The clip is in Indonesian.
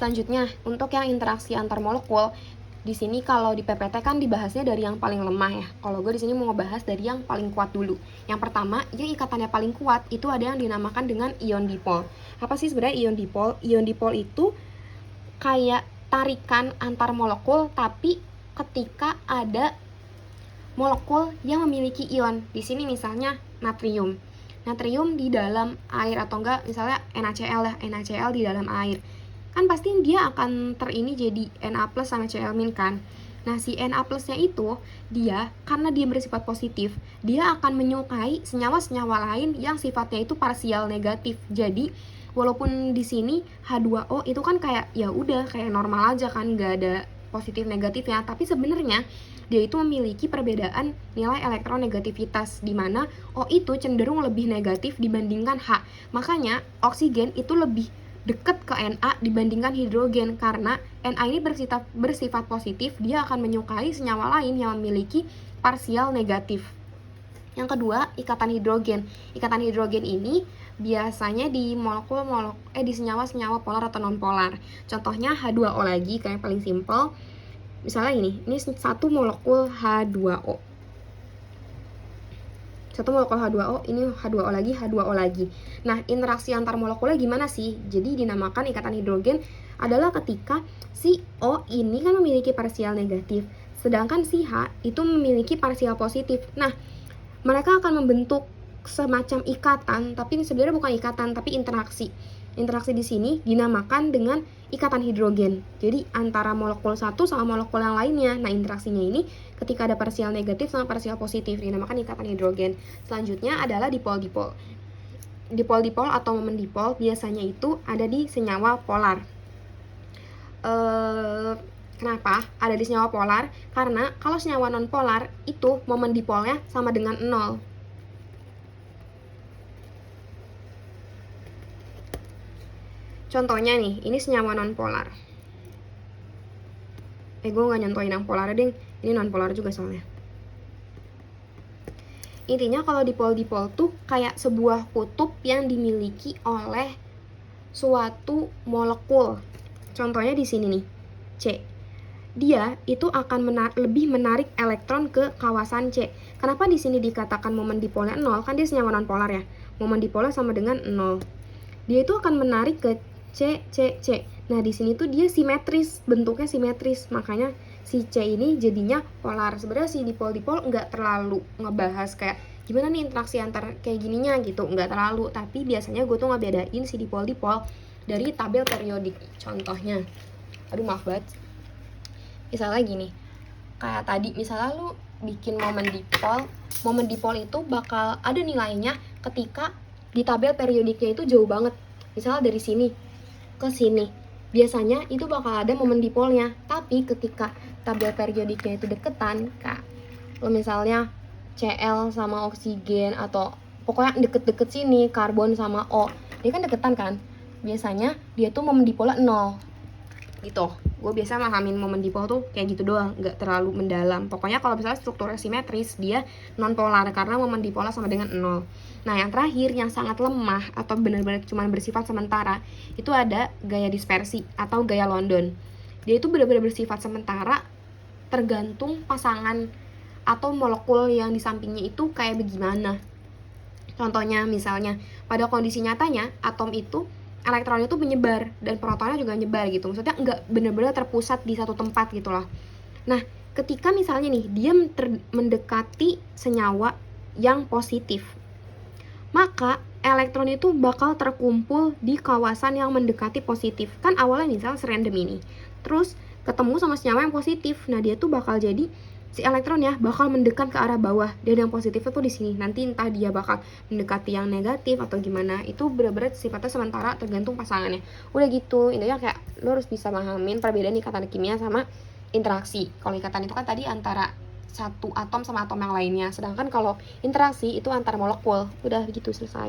Selanjutnya, untuk yang interaksi antar molekul, di sini kalau di PPT kan dibahasnya dari yang paling lemah ya. Kalau gue di sini mau ngebahas dari yang paling kuat dulu. Yang pertama, yang ikatannya paling kuat itu ada yang dinamakan dengan ion dipol. Apa sih sebenarnya ion dipol? Ion dipol itu kayak tarikan antar molekul, tapi ketika ada molekul yang memiliki ion. Di sini misalnya natrium. Natrium di dalam air atau enggak misalnya NaCl ya, NaCl di dalam air. Kan pasti dia akan terini jadi Na plus sama Cl min kan. Nah si Na plusnya itu dia karena dia bersifat positif, dia akan menyukai senyawa-senyawa lain yang sifatnya itu parsial negatif. Jadi walaupun di sini H2O itu kan kayak ya udah kayak normal aja kan, nggak ada positif negatifnya, tapi sebenarnya dia itu memiliki perbedaan nilai elektronegativitas di mana O itu cenderung lebih negatif dibandingkan H. Makanya oksigen itu lebih dekat ke Na dibandingkan hidrogen karena Na ini bersifat positif, dia akan menyukai senyawa lain yang memiliki parsial negatif. Yang kedua, ikatan hidrogen. Ikatan hidrogen ini biasanya di di senyawa-senyawa polar atau non-polar. Contohnya H2O lagi, kayak paling simple. Misalnya ini satu molekul H2O. Satu molekul H2O, ini H2O lagi, H2O lagi. Nah, interaksi antar molekulnya gimana sih? Jadi dinamakan ikatan hidrogen adalah ketika si O ini kan memiliki parsial negatif, sedangkan si H itu memiliki parsial positif. Nah, mereka akan membentuk semacam ikatan, tapi sebenarnya bukan ikatan, tapi interaksi. Interaksi di sini dinamakan dengan ikatan hidrogen. Jadi antara molekul satu sama molekul yang lainnya. Nah, interaksinya ini ketika ada parsial negatif sama parsial positif dinamakan ikatan hidrogen. Selanjutnya adalah dipol-dipol. Dipol-dipol atau momen dipol biasanya itu ada di senyawa polar. Kenapa ada di senyawa polar? Karena kalau senyawa non-polar itu momen dipolnya sama dengan 0. Contohnya nih, ini senyawa non-polar. Gue nggak nyontohin yang polar deh, ini non-polar juga soalnya. Intinya kalau dipol-dipol tuh kayak sebuah kutub yang dimiliki oleh suatu molekul. Contohnya di sini nih, C. Dia itu akan lebih menarik elektron ke kawasan C. Kenapa di sini dikatakan momen dipolnya 0? Kan dia senyawa non-polar ya. Momen dipolnya sama dengan 0. Dia itu akan menarik ke C. Nah, di sini tuh dia simetris, bentuknya simetris. Makanya si C ini jadinya polar. Sebenarnya si dipol-dipol nggak terlalu ngebahas kayak gimana nih interaksi antar kayak gininya gitu, nggak terlalu. Tapi biasanya gue tuh ngebedain si dipol-dipol dari tabel periodik. Contohnya, aduh maaf banget. Misalnya gini, kayak tadi misalnya lu bikin momen dipol itu bakal ada nilainya ketika di tabel periodiknya itu jauh banget. Misalnya dari sini ke sini, biasanya itu bakal ada momen dipolnya. Tapi ketika tabel periodiknya itu deketan, kak, lo misalnya Cl sama oksigen atau pokoknya deket-deket sini, karbon sama O, dia kan deketan kan, biasanya dia tuh momen dipolnya 0 gitu. Gue biasa mahamin momen dipol tuh kayak gitu doang, nggak terlalu mendalam. Pokoknya kalau misalnya strukturnya simetris, dia non polar karena momen dipolnya sama dengan 0. Nah, yang terakhir yang sangat lemah atau benar-benar cuma bersifat sementara, itu ada gaya dispersi atau gaya London. Dia itu benar-benar bersifat sementara tergantung pasangan atau molekul yang di sampingnya itu kayak bagaimana. Contohnya misalnya pada kondisi nyatanya atom itu elektronnya tuh menyebar dan protonnya juga menyebar gitu. Maksudnya nggak benar-benar terpusat di satu tempat gitu loh. Nah, ketika misalnya nih dia mendekati senyawa yang positif, maka elektron itu bakal terkumpul di kawasan yang mendekati positif. Kan awalnya misalnya serandom ini, terus ketemu sama senyawa yang positif. Nah, dia tuh bakal jadi si elektron ya bakal mendekat ke arah bawah, dan yang positifnya tuh di sini. Nanti entah dia bakal mendekati yang negatif atau gimana, itu benar-benar sifatnya sementara tergantung pasangannya. Udah gitu, intinya kayak lo harus bisa pahamin perbedaan ikatan kimia sama interaksi. Kalau ikatan itu kan tadi antara satu atom sama atom yang lainnya, sedangkan kalau interaksi itu antar molekul. Udah gitu, selesai.